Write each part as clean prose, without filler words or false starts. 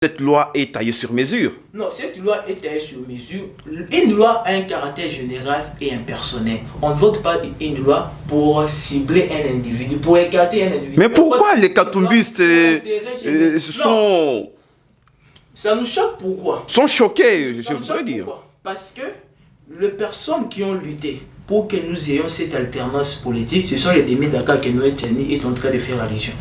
Cette loi est taillée sur mesure. Non, cette loi est taillée sur mesure. Une loi a un caractère général et impersonnel. On ne vote pas une loi pour cibler un individu, pour écarter un individu. Mais pourquoi les katumbistes sont... Ça nous choque pourquoi? Sont choqués, je voudrais dire. Pourquoi? Parce que les personnes qui ont lutté pour que nous ayons cette alternance politique, ce sont les demi-Dakar que Noël Tchani est en train de faire allusion.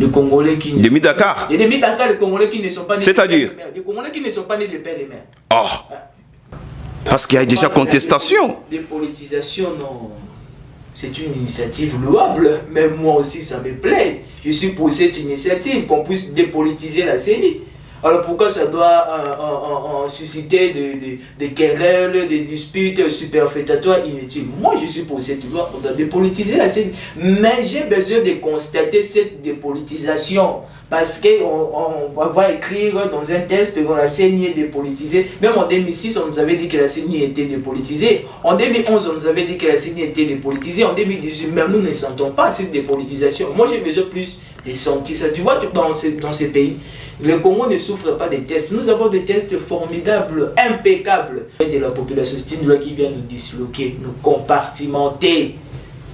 Les Congolais qui... Demi-Dakar. Les demi-Dakar, les Congolais qui ne sont pas nés... C'est-à-dire? Les Congolais qui ne sont pas nés de père et mère. Oh. Parce qu'il y a déjà contestation. Dépolitisation, non. C'est une initiative louable, mais moi aussi ça me plaît. Je suis pour cette initiative, qu'on puisse dépolitiser la CENI. Alors pourquoi ça doit susciter des querelles, des disputes superfétatoires inutiles? Moi je suis pour cette loi, on doit dépolitiser la CENI. Mais j'ai besoin de constater cette dépolitisation. Parce qu'on va écrire dans un texte que la CENI est dépolitisée. Même en 2006, on nous avait dit que la CENI était dépolitisée. En 2011, on nous avait dit que la CENI était dépolitisée. En 2018, même nous ne sentons pas cette dépolitisation. Moi j'ai besoin plus de sentir ça. Tu vois, dans ces pays, le Congo ne souffre pas des tests. Nous avons des tests formidables, impeccables. De la population, c'est une loi qui vient nous disloquer, nous compartimenter.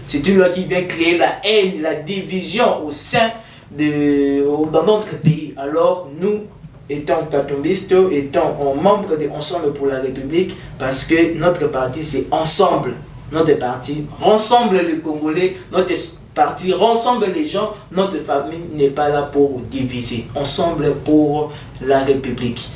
C'est une loi qui vient créer la haine, la division au sein dans notre pays. Alors nous, étant katumbistes, étant membres de Ensemble pour la République, parce que notre parti c'est Ensemble. Notre parti rassemble les Congolais, notre parti rassemble les gens, notre famille n'est pas là pour diviser. Ensemble pour la République.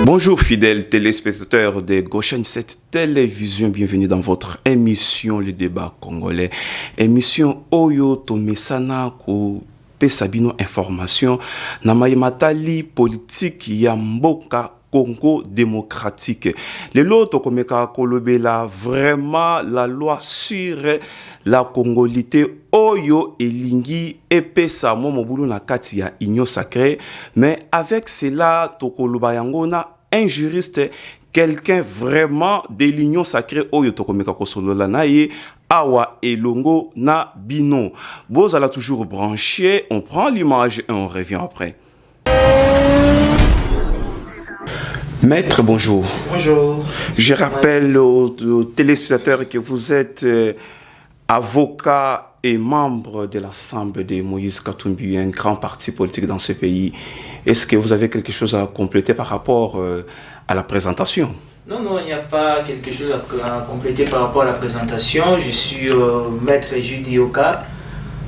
Bonjour fidèles téléspectateurs de Goshen 7 Télévision, bienvenue dans votre émission Le Débat Congolais. Émission Oyo Tomesana ko Pesabino Information na matali politique ya mboka Congo démocratique. Le lot komeka kolobela vraiment la loi sur la congolité Oyo elingi epesa mobulu na kati ya union sacrée, mais avec cela tokoloba yango na un juriste, quelqu'un vraiment de l'union sacrée Oyo tokomeka kosolola na ye awa elongo na bino. Bozala toujours branché, on prend l'image et on revient après. Maître, bonjour. Bonjour. Je rappelle aux téléspectateurs que vous êtes avocat et membre de l'Assemblée de Moïse Katumbi, un grand parti politique dans ce pays. Est-ce que vous avez quelque chose à compléter par rapport à la présentation? Non, il n'y a pas quelque chose à compléter par rapport à la présentation. Je suis maître Judioka,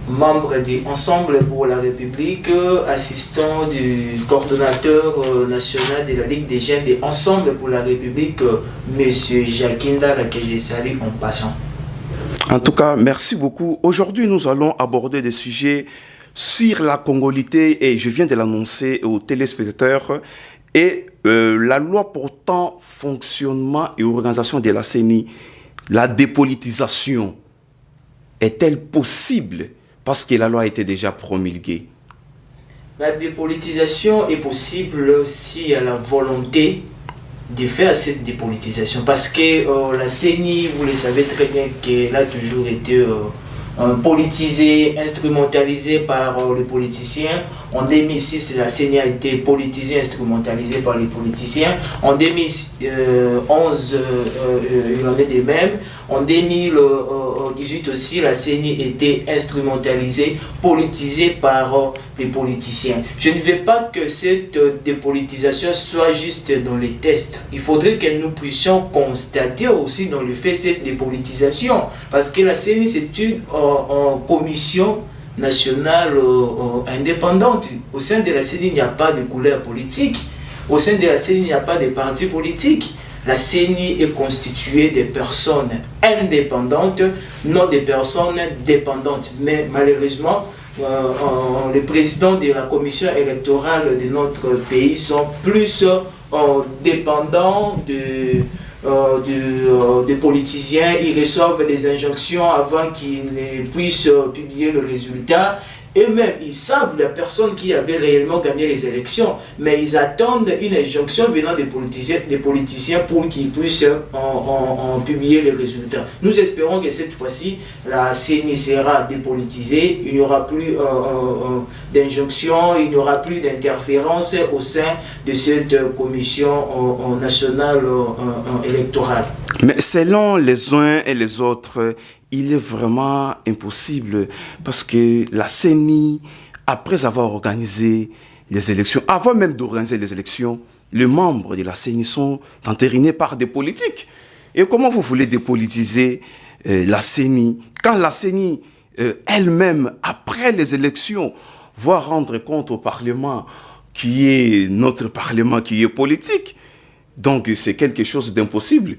membre de Ensemble pour la République, assistant du coordonnateur national de la Ligue des jeunes de Ensemble pour la République, M. Jakinda, que je salue en passant. En tout cas, merci beaucoup. Aujourd'hui, nous allons aborder des sujets sur la congolité et je viens de l'annoncer aux téléspectateurs et la loi portant fonctionnement et organisation de la CENI, la dépolitisation, est-elle possible parce que la loi a été déjà promulguée? La dépolitisation est possible s'il y a la volonté de faire cette dépolitisation parce que la CENI, vous le savez très bien qu'elle a toujours été politisée, instrumentalisée par les politiciens. En 2006, la CENI a été politisée, instrumentalisée par les politiciens. En 2011, il en est de même. En 2018 aussi, la CENI était instrumentalisée, politisée par les politiciens. Je ne veux pas que cette dépolitisation soit juste dans les tests. Il faudrait que nous puissions constater aussi dans le fait cette dépolitisation. Parce que la CENI, c'est une commission nationale indépendante. Au sein de la CENI, il n'y a pas de couleur politique. Au sein de la CENI, il n'y a pas de parti politique. La CENI est constituée de personnes indépendantes, non des personnes dépendantes. Mais malheureusement, les présidents de la commission électorale de notre pays sont plus dépendants des politiciens. Ils reçoivent des injonctions avant qu'ils ne puissent publier le résultat. Et même, ils savent la personne qui avait réellement gagné les élections, mais ils attendent une injonction venant des politiciens pour qu'ils puissent en publier les résultats. Nous espérons que cette fois-ci, la CENI sera dépolitisée, il n'y aura plus d'injonction, il n'y aura plus d'interférence au sein de cette commission nationale électorale. Mais selon les uns et les autres, il est vraiment impossible parce que la CENI, après avoir organisé les élections, avant même d'organiser les élections, les membres de la CENI sont entérinés par des politiques. Et comment vous voulez dépolitiser la CENI quand la CENI elle-même, après les élections, va rendre compte au Parlement qui est notre Parlement, qui est politique? Donc, c'est quelque chose d'impossible.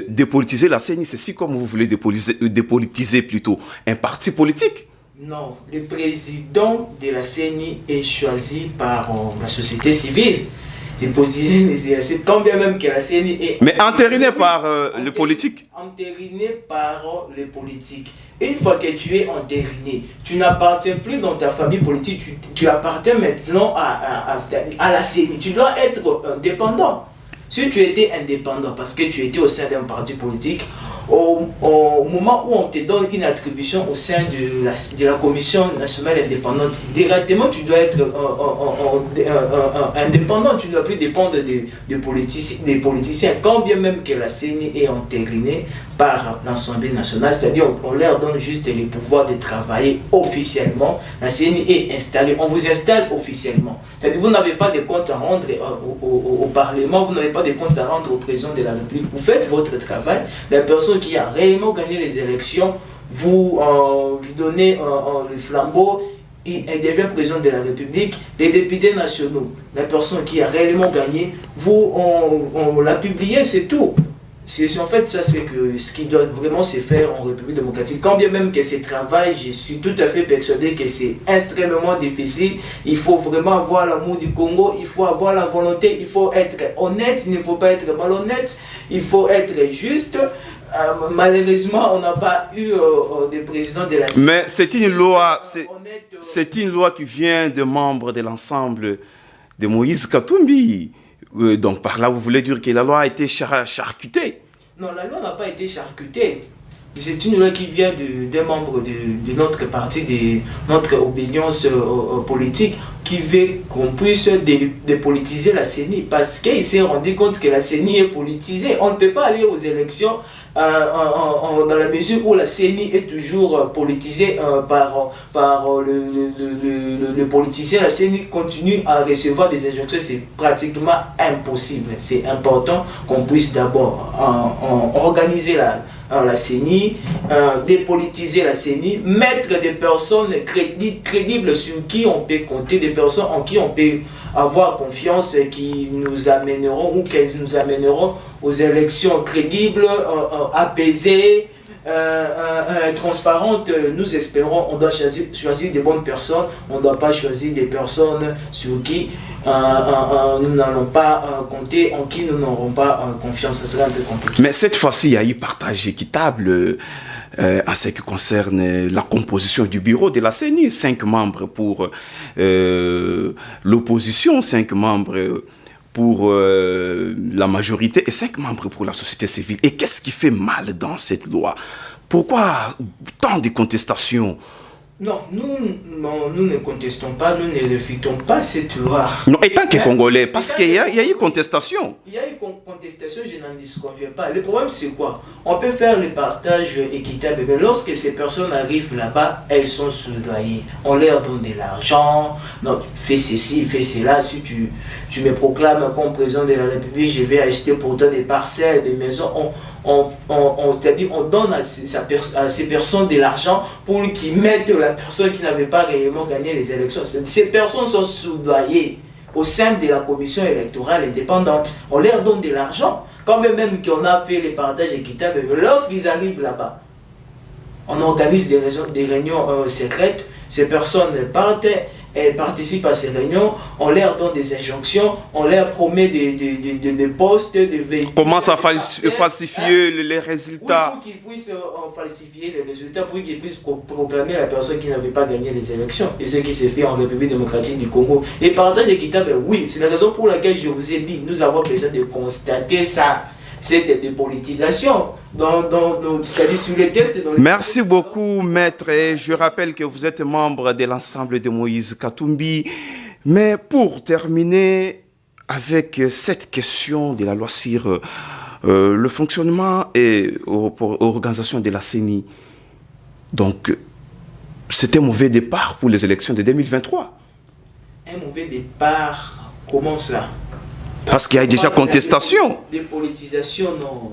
Dépolitiser la CENI, c'est si comme vous voulez dépolitiser plutôt un parti politique. Non, le président de la CENI est choisi par la société civile. C'est tant bien même que la CENI est... Mais entériné par le politique. Entériné par les politiques. Une fois que tu es entériné, tu n'appartiens plus dans ta famille politique, tu appartiens maintenant à la CENI. Tu dois être indépendant. Si tu étais indépendant parce que tu étais au sein d'un parti politique, au moment où on te donne une attribution au sein de la commission nationale indépendante, directement tu dois être indépendant, tu ne dois plus dépendre des politiciens, quand bien même que la CENI est entérinée par l'Assemblée nationale, c'est-à-dire on leur donne juste les pouvoirs de travailler officiellement. La CENI est installée, on vous installe officiellement. C'est-à-dire vous n'avez pas de compte à rendre au Parlement, vous n'avez pas de compte à rendre au président de la République. Vous faites votre travail. La personne qui a réellement gagné les élections, vous lui donnez le flambeau, il devient président de la République. Les députés nationaux, la personne qui a réellement gagné, on l'a publié, c'est tout. En fait, ça c'est ce qui doit vraiment se faire en République démocratique. Quand bien même que ce travail, je suis tout à fait persuadé que c'est extrêmement difficile. Il faut vraiment avoir l'amour du Congo, il faut avoir la volonté, il faut être honnête, il ne faut pas être malhonnête, il faut être juste. Malheureusement, on n'a pas eu des présidents de la... Mais c'est une loi, c'est une loi qui vient de membres de l'ensemble de Moïse Katumbi. Donc par là, vous voulez dire que la loi a été charcutée? Non, la loi n'a pas été charcutée. C'est une loi qui vient d'un membre de notre parti, de notre obédience politique, qui veut qu'on puisse dépolitiser la CENI, parce qu'il s'est rendu compte que la CENI est politisée. On ne peut pas aller aux élections dans la mesure où la CENI est toujours politisée par le politicien. La CENI continue à recevoir des injonctions, c'est pratiquement impossible. C'est important qu'on puisse d'abord organiser la CENI, dépolitiser la CENI, mettre des personnes crédibles sur qui on peut compter, des personnes en qui on peut avoir confiance, qui nous amèneront ou qui nous amèneront aux élections crédibles, apaisées, transparentes. Nous espérons, on doit choisir des bonnes personnes, on ne doit pas choisir des personnes sur qui nous n'allons pas compter, en qui nous n'aurons pas confiance. Ça serait un peu compliqué. Mais cette fois-ci, il y a eu partage équitable en ce qui concerne la composition du bureau de la CENI. 5 membres pour l'opposition, 5 membres pour la majorité et 5 membres pour la société civile. Et qu'est-ce qui fait mal dans cette loi? Pourquoi tant de contestations? Non, nous ne contestons pas, nous ne réfutons pas cette loi. Non, étant que Congolais, parce qu'il y a eu contestation. Il y a eu contestation, je n'en disconviens pas. Le problème, c'est quoi? On peut faire le partage équitable, mais lorsque ces personnes arrivent là-bas, elles sont soudoyées. On leur donne de l'argent, non, fais ceci, fais cela. Si tu me proclames comme président de la République, je vais acheter pour toi des parcelles, des maisons. C'est-à-dire on donne à ces personnes de l'argent pour qu'ils mettent la personne qui n'avait pas réellement gagné les élections. Ces personnes sont soudoyées au sein de la commission électorale indépendante. On leur donne de l'argent, quand même qu'on a fait les partages équitables. Lorsqu'ils arrivent là-bas, on organise des réunions secrètes. Ces personnes partent, elles participent à ces réunions, on leur donne des injonctions, on leur promet des postes, des véhicules. Commence à falsifier les résultats. Oui, pour qu'ils puissent falsifier les résultats, pour qu'ils puissent proclamer la personne qui n'avait pas gagné les élections. Et ce qui s'est fait en République démocratique du Congo. Les partages équitables, oui, c'est la raison pour laquelle je vous ai dit, nous avons besoin de constater ça. Cette dépolitisation, c'est-à-dire sur les tests. Merci beaucoup, maître. Et je rappelle que vous êtes membre de l'ensemble de Moïse Katumbi. Mais pour terminer avec cette question de la loi sur le fonctionnement et l'organisation de la CENI, donc c'était un mauvais départ pour les élections de 2023. Un mauvais départ, comment ça? Parce qu'il y a déjà contestation. Dépolitisation, non.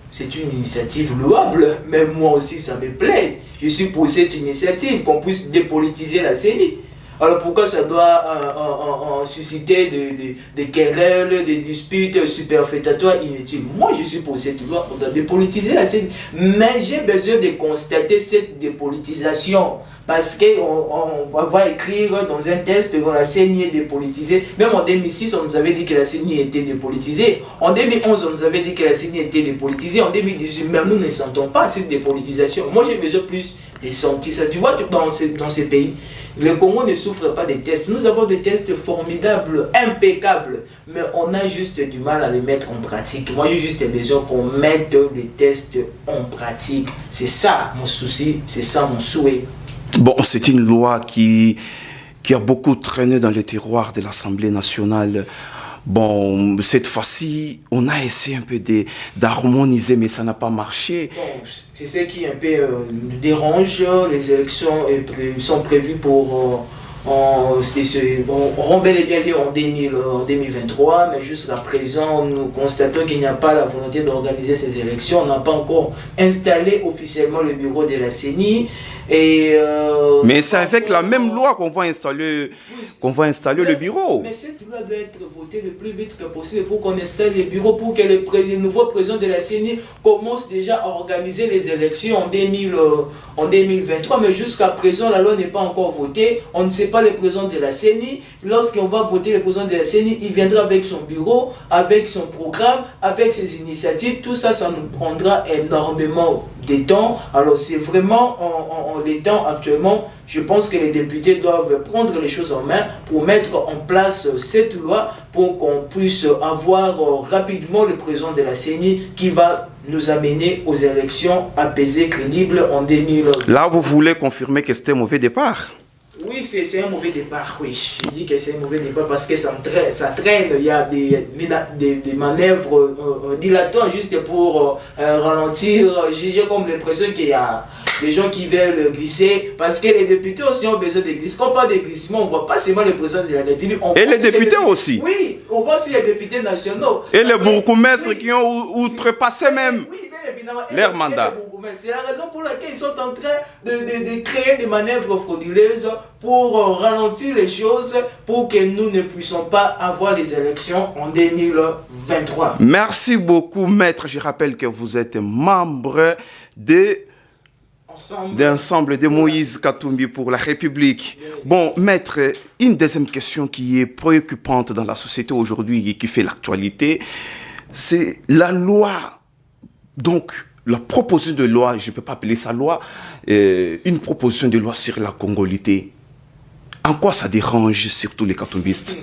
C'est une initiative louable, mais moi aussi ça me plaît. Je suis pour cette initiative, qu'on puisse dépolitiser la CENI. Alors pourquoi ça doit susciter des querelles, des disputes superfétatoires inutiles? Moi je suis pour cette loi, on doit dépolitiser la CENI. Mais j'ai besoin de constater cette dépolitisation. Parce qu'on va écrire dans un test que la CENI est dépolitisée. Même en 2006, on nous avait dit que la CENI était dépolitisée. En 2011, on nous avait dit que la CENI était dépolitisée. En 2018, même nous ne sentons pas cette dépolitisation. Moi, j'ai besoin plus de sentir ça. Tu vois, dans ces pays, le Congo ne souffre pas des tests. Nous avons des tests formidables, impeccables. Mais on a juste du mal à les mettre en pratique. Moi, j'ai juste besoin qu'on mette les tests en pratique. C'est ça mon souci, c'est ça mon souhait. Bon, c'est une loi qui a beaucoup traîné dans les tiroirs de l'Assemblée nationale. Bon, cette fois-ci, on a essayé un peu d'harmoniser, mais ça n'a pas marché. Bon, c'est ce qui un peu nous dérange. Les élections sont prévues pour... on rompait les guerriers en 2023, mais jusqu'à présent, nous constatons qu'il n'y a pas la volonté d'organiser ces élections. On n'a pas encore installé officiellement le bureau de la CENI. Mais c'est avec la même loi qu'on va installer, le bureau. Mais cette loi doit être votée le plus vite que possible pour qu'on installe le bureau, pour que le nouveau président de la CENI commence déjà à organiser les élections en 2023. Mais jusqu'à présent, la loi n'est pas encore votée. On ne sait pas le président de la CENI. Lorsqu'on va voter le président de la CENI, il viendra avec son bureau, avec son programme, avec ses initiatives. Tout ça, ça nous prendra énormément de temps. Alors c'est vraiment en les temps actuellement, je pense que les députés doivent prendre les choses en main pour mettre en place cette loi pour qu'on puisse avoir rapidement le président de la CENI qui va nous amener aux élections apaisées, crédibles en 2020. Là, vous voulez confirmer que c'était un mauvais départ? Oui, c'est un mauvais départ, oui. Je dis que c'est un mauvais départ parce que ça traîne. Il y a des manœuvres dilatoires juste pour ralentir. J'ai comme l'impression qu'il y a des gens qui veulent glisser parce que les députés aussi ont besoin de glisser. Quand on parle de glissement, on ne voit pas seulement le président de la République. Et les députés aussi. Oui, on voit aussi les députés nationaux. Et les bourgmestres qui ont outrepassé même leur mandat. C'est la raison pour laquelle ils sont en train de créer des manœuvres frauduleuses pour ralentir les choses, pour que nous ne puissions pas avoir les élections en 2023. Merci beaucoup, maître. Je rappelle que vous êtes membre d'ensemble de Moïse Katumbi pour la République. Bon, maître, une deuxième question qui est préoccupante dans la société aujourd'hui et qui fait l'actualité, c'est la loi, donc la proposition de loi, je ne peux pas appeler ça loi, une proposition de loi sur la congolité. En quoi ça dérange surtout les katumbistes?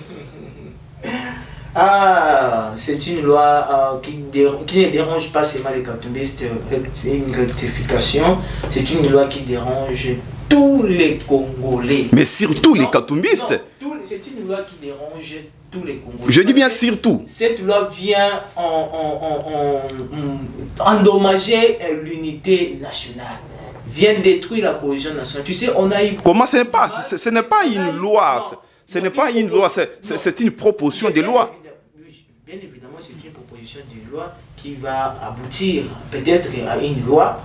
C'est une loi qui ne dérange pas seulement les katumbistes, c'est une rectification. C'est une loi qui dérange tous les Congolais. Mais surtout les katumbistes? C'est une loi qui dérange tous les Congolais. Je dis bien surtout. Cette loi vient endommager l'unité nationale. Vient détruire la cohésion nationale. Tu sais, on a eu... Comment ce n'est pas? Ce n'est pas une loi. Ce n'est pas une loi, c'est une proposition de loi. Bien évidemment, c'est une proposition de loi qui va aboutir peut-être à une loi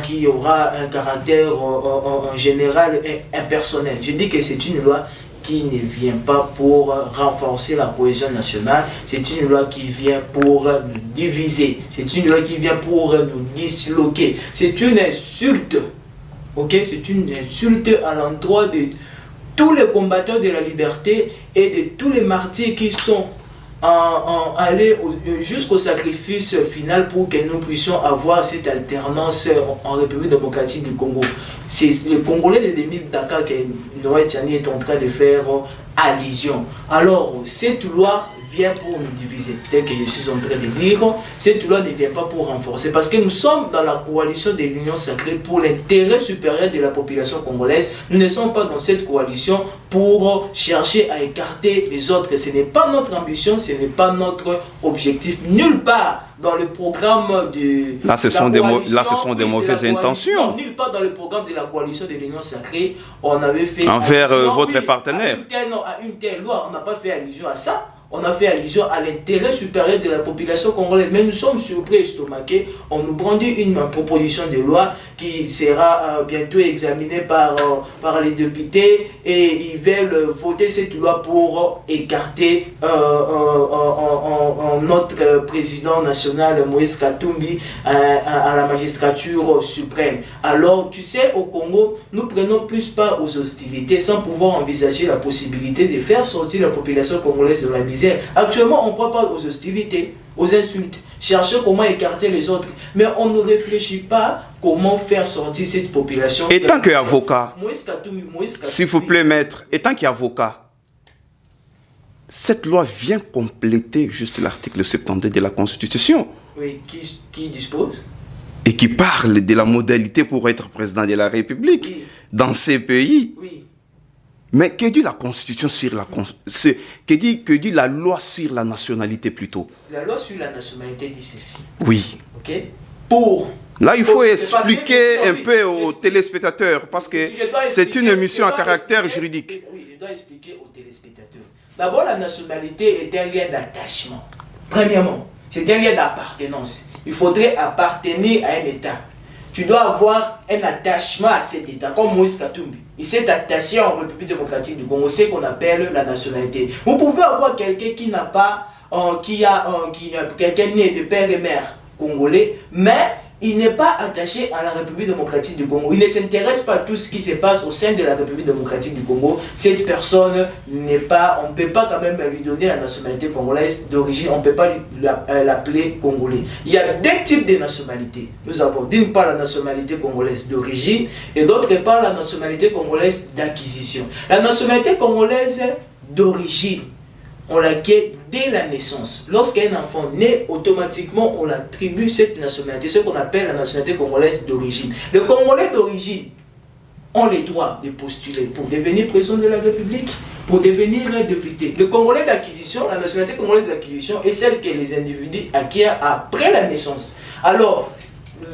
qui aura un caractère en général et impersonnel. Je dis que c'est une loi qui ne vient pas pour renforcer la cohésion nationale, c'est une loi qui vient pour nous diviser, c'est une loi qui vient pour nous disloquer, c'est une insulte Ok, c'est une insulte à l'endroit de tous les combattants de la liberté et de tous les martyrs qui sont allés jusqu'au sacrifice final pour que nous puissions avoir cette alternance en République démocratique du Congo. C'est les Congolais de 2000 Dakar que Noël Tchani est en train de faire allusion. Alors, cette loi vient pour nous diviser, tel que je suis en train de dire. Cette loi ne vient pas pour renforcer, parce que nous sommes dans la coalition de l'Union sacrée pour l'intérêt supérieur de la population congolaise. Nous ne sommes pas dans cette coalition pour chercher à écarter les autres. Ce n'est pas notre ambition, ce n'est pas notre objectif. Nulle part dans le programme de là, ce sont des mauvaises intentions. Non, nulle part dans le programme de la coalition de l'Union sacrée, on avait fait envers votre partenaire. À une telle loi, on n'a pas fait allusion à ça. On a fait allusion à l'intérêt supérieur de la population congolaise. Mais nous sommes surpris et estomaqués. On nous brandit une proposition de loi qui sera bientôt examinée par les députés. Et ils veulent voter cette loi pour écarter notre président national, Moïse Katumbi, à la magistrature suprême. Alors, tu sais, au Congo, nous prenons plus part aux hostilités sans pouvoir envisager la possibilité de faire sortir la population congolaise de la misère. Actuellement, on ne prend pas aux hostilités, aux insultes, chercher comment écarter les autres, mais on ne réfléchit pas comment faire sortir cette population. Et tant qu'avocat, s'il vous plaît, maître, et tant qu'avocat, cette loi vient compléter juste l'article 72 de la Constitution. Oui, qui dispose? Et qui parle de la modalité pour être président de la République, oui, dans ces pays. Oui. Mais que dit la Constitution sur la que dit la loi sur la nationalité plutôt? La loi sur la nationalité dit ceci. Oui. Ok. Pour. Là, il faut expliquer un peu aux téléspectateurs parce que c'est une émission à caractère juridique. Oui, je dois expliquer aux téléspectateurs. D'abord, la nationalité est un lien d'attachement. Premièrement, c'est un lien d'appartenance. Il faudrait appartenir à un État. Tu dois avoir un attachement à cet État, comme Moïse Katumbi. Il s'est attaché en République démocratique du Congo, c'est ce qu'on appelle la nationalité. Vous pouvez avoir quelqu'un qui n'a pas, quelqu'un né de père et mère congolais, mais il n'est pas attaché à la République démocratique du Congo. Il ne s'intéresse pas à tout ce qui se passe au sein de la République démocratique du Congo. Cette personne n'est pas, on ne peut pas quand même lui donner la nationalité congolaise d'origine, on ne peut pas l'appeler congolais. Il y a deux types de nationalités. Nous avons d'une part la nationalité congolaise d'origine et d'autre part la nationalité congolaise d'acquisition. La nationalité congolaise d'origine, on l'acquiert dès la naissance. Lorsqu'un enfant naît, automatiquement on l'attribue cette nationalité, ce qu'on appelle la nationalité congolaise d'origine. Les Congolais d'origine ont le droit de postuler pour devenir président de la République, pour devenir député. Le Congolais d'acquisition, la nationalité congolaise d'acquisition est celle que les individus acquièrent après la naissance. Alors,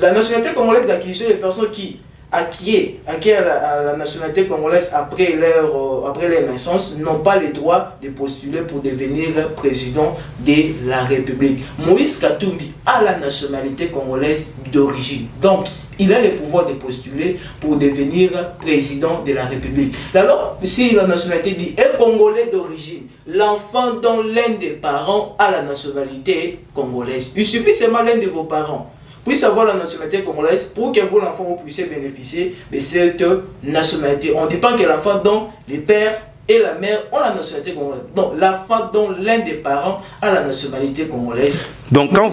la nationalité congolaise d'acquisition, les personnes qui acquièrent la nationalité congolaise après leur naissance n'ont pas le droit de postuler pour devenir président de la République. Moïse Katumbi a la nationalité congolaise d'origine. Donc, il a le pouvoir de postuler pour devenir président de la République. Alors, si la nationalité dit est congolais d'origine, l'enfant dont l'un des parents a la nationalité congolaise, il suffit seulement l'un de vos parents puisse avoir la nationalité congolaise pour que vous, l'enfant, vous puissiez bénéficier de cette nationalité. On ne dit pas que l'enfant dont les pères et la mère ont la nationalité congolaise. Donc, l'enfant dont l'un des parents a la nationalité congolaise. Donc, quand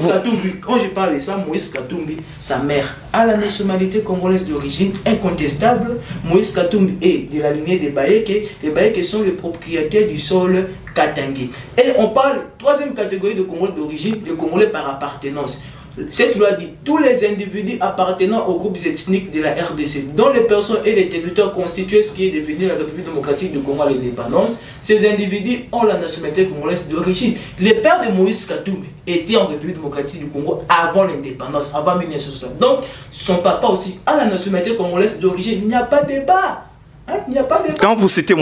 je parle de ça, Moïse Katumbi, sa mère a la nationalité congolaise d'origine incontestable. Moïse Katumbi est de la lignée des Bayeke. Les Bayeke sont les propriétaires du sol Katangé. Et on parle, troisième catégorie de Congolais d'origine, les Congolais par appartenance. Cette loi dit tous les individus appartenant aux groupes ethniques de la RDC, dont les personnes et les territoires constitués ce qui est devenu la République démocratique du Congo à l'indépendance, ces individus ont la nationalité congolaise d'origine. Les pères de Moïse Katumbi étaient en République démocratique du Congo avant l'indépendance, avant 1960. Donc, son papa aussi a la nationalité congolaise d'origine. Il n'y a pas de débat. Il n'y a pas de... Quand vous citez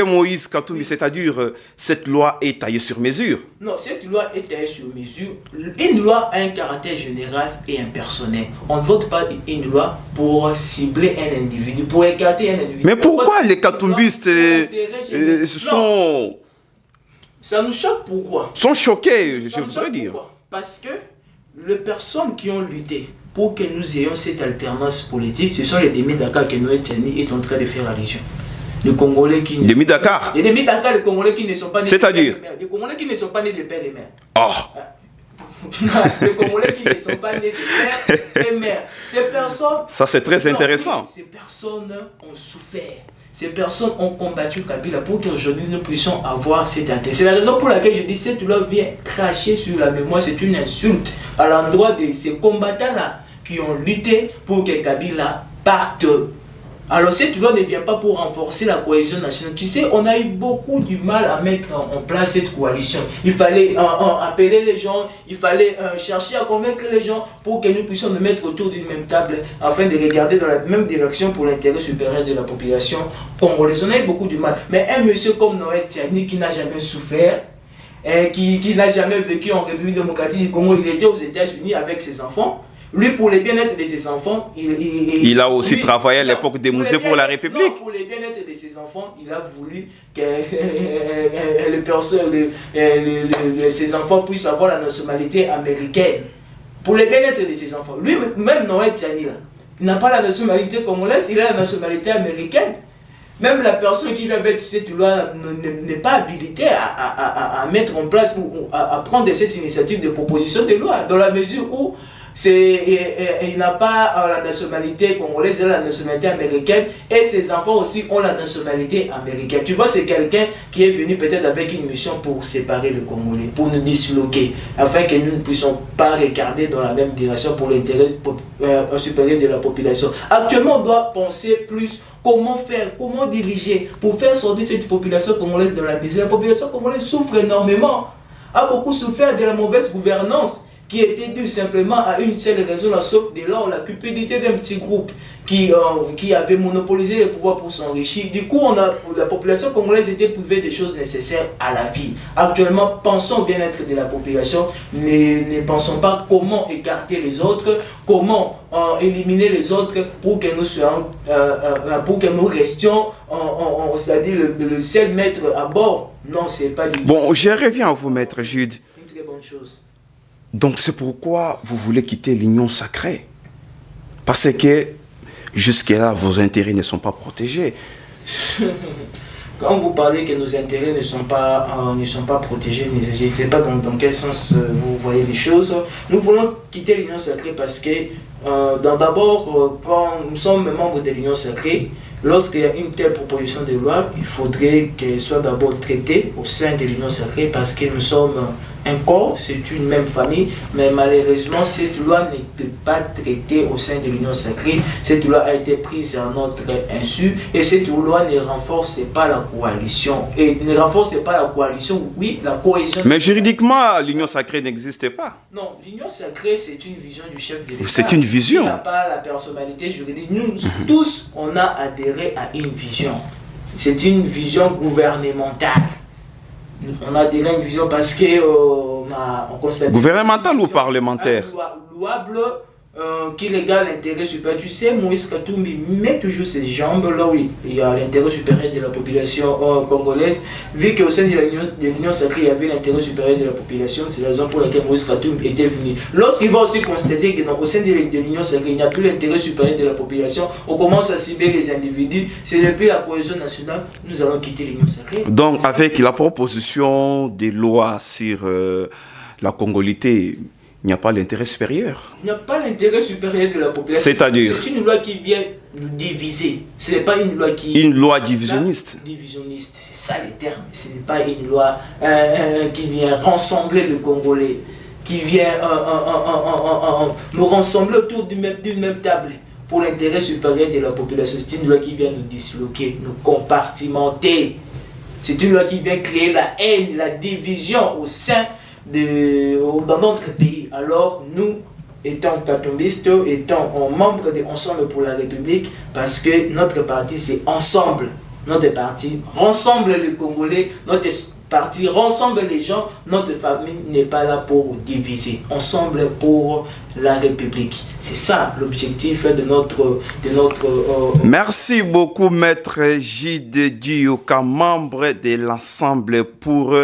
Moïse Katumbi, c'est-à-dire cette loi est taillée sur mesure. Non, cette loi est taillée sur mesure. Une loi a un caractère général et impersonnel. On ne vote pas une loi pour cibler un individu, pour écarter un individu. Mais pourquoi les Katumbistes sont... Ça nous choque pourquoi? Sont choqués, je voudrais dire. Pourquoi? Parce que les personnes qui ont lutté pour que nous ayons cette alternance politique, ce sont les demi-Dakar que Noël Tchani est en train de faire allusion. Les Congolais qui... Demi-Dakar. Les demi-Dakar, les Congolais qui ne sont pas nés C'est-à-dire les Congolais qui ne sont pas nés de père et mère. Oh. Les Congolais qui ne sont pas nés de père et mère. Ces personnes... Ça, c'est très intéressant. Ces personnes ont souffert. Ces personnes ont combattu Kabila pour qu'aujourd'hui nous puissions avoir cette alternance. C'est la raison pour laquelle je dis cette loi vient cracher sur la mémoire. C'est une insulte à l'endroit de ces combattants-là qui ont lutté pour que Kabila parte. Alors cette loi ne vient pas pour renforcer la cohésion nationale. Tu sais, on a eu beaucoup du mal à mettre en place cette coalition. Il fallait appeler les gens, il fallait chercher à convaincre les gens pour que nous puissions nous mettre autour d'une même table afin de regarder dans la même direction pour l'intérêt supérieur de la population congolaise. On a eu beaucoup du mal. Mais un monsieur comme Noël Tchani qui n'a jamais souffert, qui n'a jamais vécu en République démocratique du Congo, il était aux États-Unis avec ses enfants. Lui, pour le bien-être de ses enfants, il a aussi travaillé à l'époque des musées pour la République. Non, pour le bien-être de ses enfants, il a voulu que ses enfants puissent avoir la nationalité américaine. Pour le bien-être de ses enfants. Lui, même Noël Tchani, il n'a pas la nationalité congolaise, il a la nationalité américaine. Même la personne qui va mettre cette loi n'est pas habilitée à mettre en place ou à prendre cette initiative de proposition de loi, dans la mesure où il n'a pas la nationalité congolaise, il a la nationalité américaine et ses enfants aussi ont la nationalité américaine. Tu vois, c'est quelqu'un qui est venu peut-être avec une mission pour séparer le Congolais, pour nous disloquer, afin que nous ne puissions pas regarder dans la même direction pour l'intérêt supérieur de la population. Actuellement, on doit penser plus comment faire, comment diriger pour faire sortir cette population congolaise de la misère. La population congolaise souffre énormément, a beaucoup souffert de la mauvaise gouvernance, qui était dû simplement à une seule raison, sauf de l'or, la cupidité d'un petit groupe qui avait monopolisé le pouvoir pour s'enrichir. Du coup, la population congolaise était privée des choses nécessaires à la vie. Actuellement, pensons au bien-être de la population, ne pensons pas comment écarter les autres, comment éliminer les autres pour que nous soyons, pour que nous restions, c'est-à-dire le seul maître à bord. Non, c'est pas du tout. Bon, je reviens à vous, maître Jude. Une très bonne chose. Donc c'est pourquoi vous voulez quitter l'union sacrée. Parce que jusque-là, vos intérêts ne sont pas protégés. Quand vous parlez que nos intérêts ne sont pas protégés, je ne sais pas dans quel sens vous voyez les choses. Nous voulons quitter l'union sacrée parce que d'abord, quand nous sommes membres de l'union sacrée, lorsqu'il y a une telle proposition de loi, il faudrait qu'elle soit d'abord traitée au sein de l'union sacrée parce que nous sommes un corps, c'est une même famille, mais malheureusement cette loi n'était pas traitée au sein de l'union sacrée. Cette loi a été prise à notre insu et cette loi ne renforce pas la coalition. Et ne renforce pas la coalition, oui, la cohésion. Mais juridiquement, l'union sacrée n'existe pas. Non, l'union sacrée, c'est une vision du chef de l'État. C'est une vision. Il n'a pas la personnalité juridique. Nous tous, on a adhéré à une vision. C'est une vision gouvernementale. On a adhéré à une vision parce que on constate... Gouvernementale ou parlementaire? Louable, qui regarde l'intérêt supérieur. Tu sais, Moïse Katumbi met toujours ses jambes là où il y a l'intérêt supérieur de la population congolaise. Vu qu'au sein de l'Union sacrée, il y avait l'intérêt supérieur de la population, c'est la raison pour laquelle Moïse Katumbi était venu. Lorsqu'il va aussi constater qu'au sein de l'Union sacrée, il n'y a plus l'intérêt supérieur de la population, on commence à cibler les individus, c'est depuis la cohésion nationale, nous allons quitter l'Union sacrée. Donc, avec la proposition des lois sur la congolité, il n'y a pas l'intérêt supérieur. Il n'y a pas l'intérêt supérieur de la population. C'est-à-dire? C'est une loi qui vient nous diviser. Ce n'est pas une loi qui... Une loi divisionniste. Divisionniste, c'est ça le terme. Ce n'est pas une loi qui vient rassembler le Congolais, qui vient nous rassembler autour d'une même table pour l'intérêt supérieur de la population. C'est une loi qui vient nous disloquer, nous compartimenter. C'est une loi qui vient créer la haine, la division au sein dans notre pays. Alors nous, étant katumbistes, étant membres de Ensemble pour la République, parce que notre parti c'est Ensemble. Notre parti rassemble les Congolais, notre parti rassemble les gens, notre famille n'est pas là pour diviser. Ensemble pour la République. C'est ça l'objectif de notre Merci beaucoup, maître J.D. Dioka, membre de l'Ensemble pour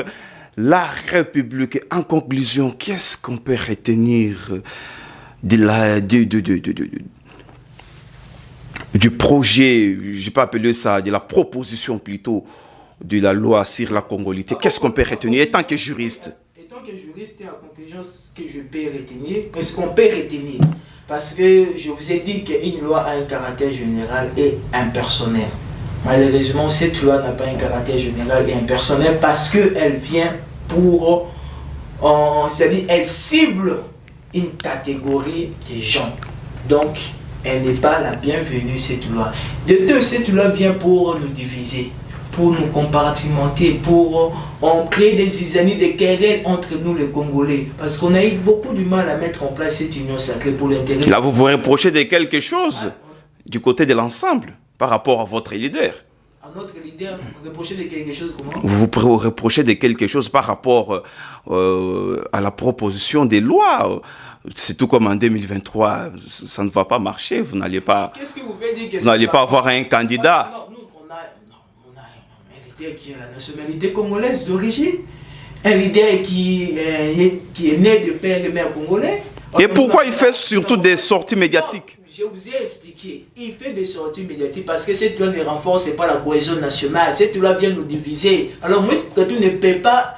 la République. En conclusion, qu'est-ce qu'on peut retenir du projet, je peux appeler ça, de la proposition plutôt, de la loi sur la congolité. Qu'est-ce qu'on peut retenir en tant que juriste? En tant que juriste, en conclusion, ce que je peux retenir, ce qu'on peut retenir, parce que je vous ai dit qu'une loi a un caractère général et impersonnel. Malheureusement, cette loi n'a pas un caractère général et impersonnel parce qu'elle vient pour, c'est-à-dire, elle cible une catégorie de gens. Donc, elle n'est pas la bienvenue, cette loi. De deux, cette loi vient pour nous diviser, pour nous compartimenter, pour créer des zizanies, des querelles entre nous les Congolais. Parce qu'on a eu beaucoup de mal à mettre en place cette union sacrée pour l'intérêt. Là, vous vous reprochez de quelque chose du côté de l'ensemble par rapport à votre leader. À notre leader, reprocher de quelque chose comment? Vous vous reprochez de quelque chose par rapport à la proposition des lois. C'est tout comme en 2023, ça ne va pas marcher, vous n'allez pas, Qu'est-ce que vous faites dire que vous n'allez pas avoir un candidat. Non, nous, on a un leader qui a la nationalité congolaise d'origine, un leader qui est né de père et mère congolais. Et pourquoi il fait surtout des sorties médiatiques? Je vous ai expliqué, il fait des sorties médiatiques parce que cette loi ne renforce pas la cohésion nationale, cette loi vient nous diviser. Alors moi, que tu ne peux pas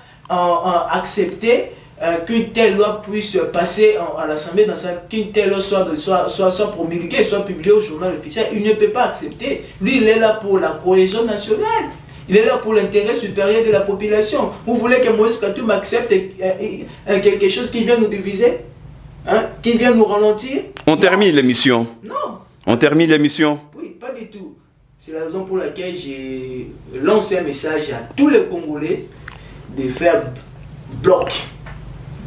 accepter qu'une telle loi puisse passer à l'Assemblée nationale, qu'une telle loi soit promulguée, soit publiée au journal officiel, il ne peut pas accepter. Lui, il est là pour la cohésion nationale. Il est là pour l'intérêt supérieur de la population. Vous voulez que Moïse Katum accepte quelque chose qui vient nous diviser? Hein? Qui vient nous ralentir? On termine l'émission. Non. On termine l'émission. Oui, pas du tout. C'est la raison pour laquelle j'ai lancé un message à tous les Congolais de faire bloc,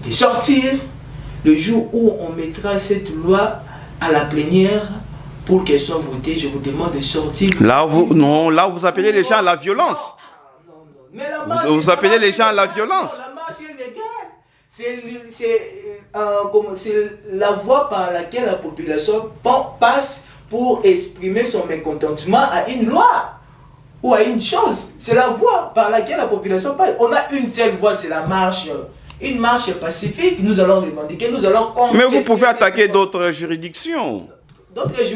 de sortir le jour où on mettra cette loi à la plénière pour qu'elle soit votée. Je vous demande de sortir. Là, vous appelez les gens à la violence. Non. Mais la marche Vous appelez les gens à la violence. La marche est légale. C'est la voie par laquelle la population passe pour exprimer son mécontentement à une loi ou à une chose. C'est la voie par laquelle la population passe. On a une seule voie, c'est la marche. Une marche pacifique, nous allons revendiquer, nous allons contester. Mais vous pouvez attaquer d'autres juridictions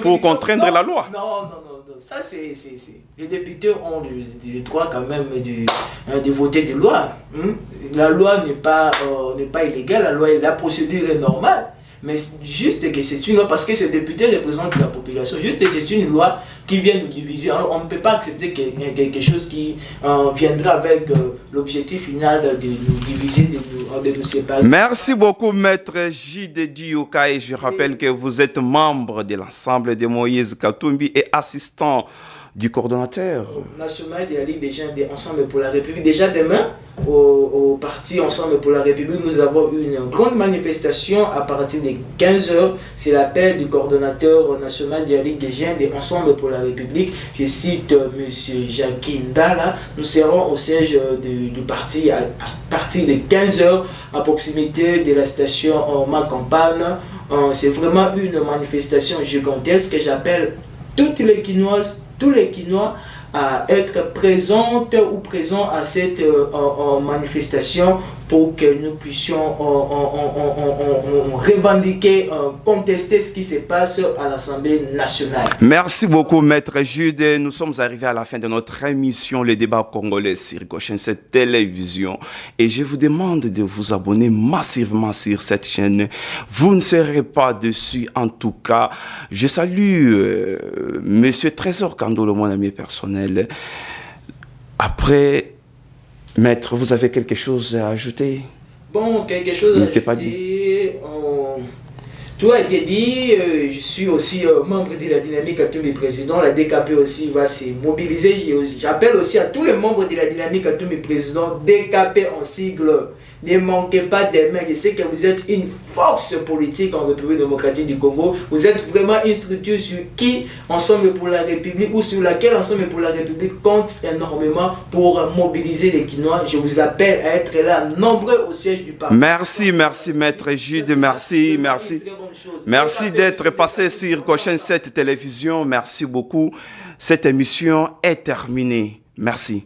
pour contraindre la loi. Non. Ça, c'est... Les députés ont le droit quand même de voter des lois. La loi n'est pas illégale, la procédure est normale. Mais juste que c'est une loi, parce que ces députés représentent la population, juste que c'est une loi qui vient nous diviser. Alors, on ne peut pas accepter quelque chose qui viendra avec l'objectif final de nous diviser, de nous séparer. Merci beaucoup, Maître J.D. Dioka. Et je rappelle que vous êtes membre de l'ensemble de Moïse Katumbi et assistant du coordonnateur national de la Ligue des jeunes Ensemble pour la République. Déjà demain, au parti Ensemble pour la République, nous avons une grande manifestation à partir de 15h. C'est l'appel du coordonnateur national de la Ligue des jeunes Ensemble pour la République. Je cite M. Jackie Ndala. Nous serons au siège du parti à partir de 15h à proximité de la station Ma Campagne. C'est vraiment une manifestation gigantesque que j'appelle toutes les Quinoises, tous les Quinois à être présentes ou présents à cette manifestation pour que nous puissions revendiquer, contester ce qui se passe à l'Assemblée nationale. Merci beaucoup, Maître Jude. Nous sommes arrivés à la fin de notre émission, le débat congolais sur Gauchaine, cette télévision. Et je vous demande de vous abonner massivement sur cette chaîne. Vous ne serez pas dessus, en tout cas. Je salue Monsieur Trésor Kandolo, mon ami personnel. Après... Maître, vous avez quelque chose à ajouter? Bon, quelque chose à ajouter. Tout a été dit. Je suis aussi membre de la dynamique Katumbi président. La DKP aussi va se mobiliser. J'appelle aussi à tous les membres de la dynamique Katumbi président. DKP en sigle. Ne manquez pas des mains. Je sais que vous êtes une force politique en République démocratique du Congo. Vous êtes vraiment une structure sur qui Ensemble pour la République ou sur laquelle Ensemble pour la République compte énormément pour mobiliser les Quinois. Je vous appelle à être là nombreux au siège du parti. Merci, Maître Jude. Merci. Merci d'être passé sur Gauchaine 7 télévision. Merci beaucoup. Cette émission est terminée. Merci.